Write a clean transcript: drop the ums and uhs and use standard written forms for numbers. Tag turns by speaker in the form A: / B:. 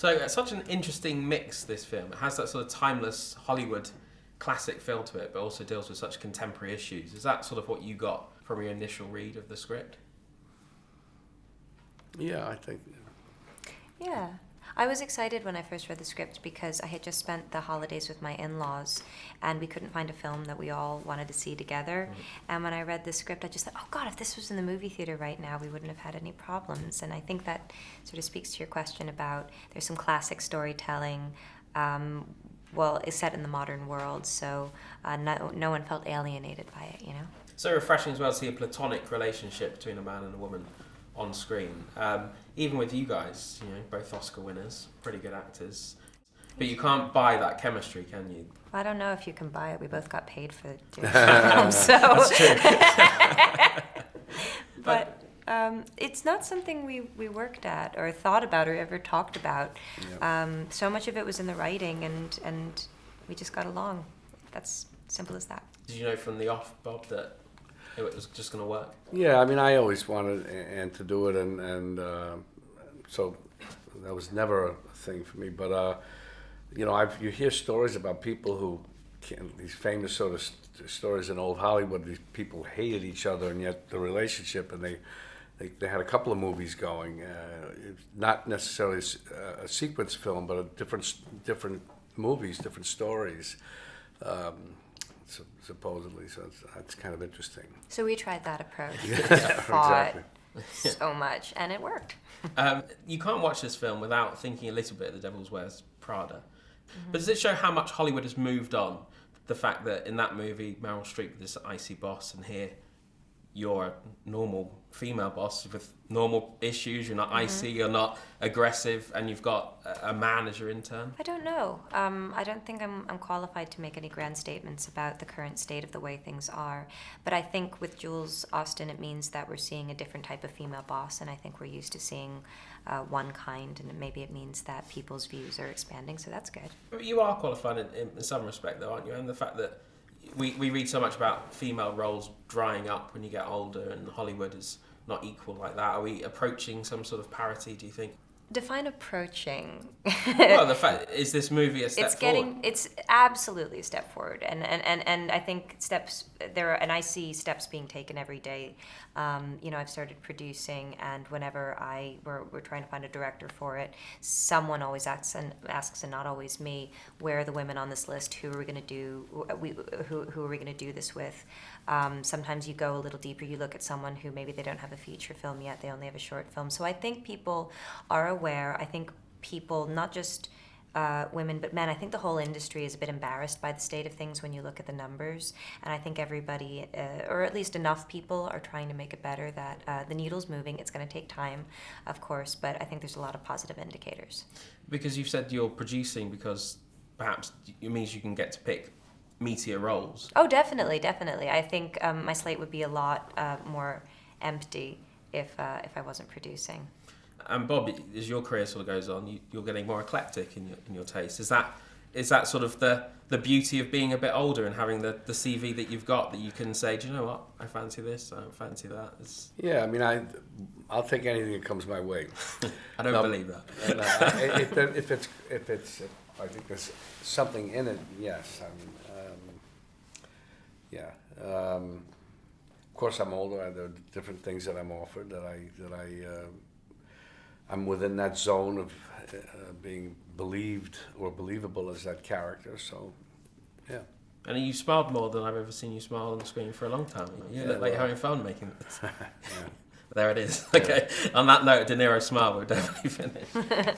A: So it's such an interesting mix, this film. It has that sort of timeless Hollywood classic feel to it, but also deals with such contemporary issues. Is that sort of what you got from your initial read of the script?
B: Yeah, I think.
C: Yeah. I was excited when I first read the script because I had just spent the holidays with my in-laws and we couldn't find a film that we all wanted to see together. And when I read the script, I just thought, oh God, if this was in the movie theater right now, we wouldn't have had any problems. And I think that sort of speaks to your question about there's some classic storytelling, is set in the modern world, so no one felt alienated by it, you know?
A: So refreshing as well to see a platonic relationship between a man and a woman on screen. Even with you guys, both Oscar winners, pretty good actors. But you can't buy that chemistry, can you?
C: I don't know if you can buy it. We both got paid for doing the film, so.
A: That's true.
C: But it's not something we worked at or thought about or ever talked about.
B: Yeah.
C: So much of it was in the writing, and we just got along. That's simple as that.
A: Did you know from the off, Bob, that it was just going to work?
B: Yeah, I mean, I always wanted Anne to do it, and so that was never a thing for me. But you hear stories about people who these famous sort of stories in old Hollywood. These people hated each other, and yet the relationship, and they had a couple of movies going, not necessarily a sequence film, but a different movies, different stories. Supposedly, so that's kind of interesting.
C: So we tried that approach.
B: Yeah,
C: fought
B: exactly.
C: so much, and it worked.
A: You can't watch this film without thinking a little bit of The Devil Wears Prada. But does it show how much Hollywood has moved on? The fact that in that movie, Meryl Streep, this icy boss, and here you're a normal female boss with normal issues. You're not icy, you're not aggressive, and you've got a man as your intern.
C: I don't know. I don't think I'm qualified to make any grand statements about the current state of the way things are. But I think with Jules Austen, it means that we're seeing a different type of female boss, and I think we're used to seeing one kind, and maybe it means that people's views are expanding, so that's good.
A: But you are qualified in some respect, though, aren't you? And the fact that we read so much about female roles drying up when you get older, and Hollywood is not equal like that. Are we approaching some sort of parity, do you think?
C: Define approaching.
A: Well, the fact is this movie a step forward?
C: It's absolutely a step forward, and I think steps there are, and I see steps being taken every day. I've started producing, and whenever we're trying to find a director for it, someone always asks, and not always me, where are the women on this list? Who are we going to do? Who are we going to do this with? Sometimes you go a little deeper. You look at someone who maybe they don't have a feature film yet; they only have a short film. So I think people are aware. I think people, not just women but men, I think the whole industry is a bit embarrassed by the state of things when you look at the numbers, and I think everybody, or at least enough people, are trying to make it better, that the needle's moving. It's going to take time, of course, but I think there's a lot of positive indicators.
A: Because you've said you're producing because perhaps it means you can get to pick meatier roles.
C: Oh, definitely. I think my slate would be a lot more empty if I wasn't producing.
A: And Bob, as your career sort of goes on, you're getting more eclectic in your taste. Is that sort of the beauty of being a bit older and having the CV that you've got, that you can say, do you know what, I fancy this, I don't fancy that?
B: Yeah, I mean, I'll take anything that comes my way.
A: I don't believe that.
B: If I think there's something in it, yes. I mean, yeah. Of course, I'm older. There are different things that I'm offered I'm within that zone of being believed or believable as that character. So, yeah.
A: And you smiled more than I've ever seen you smile on the screen for a long time. You look like you're having fun making this.
B: Yeah.
A: There it is. Okay. On that note, De Niro smile, we're definitely finished.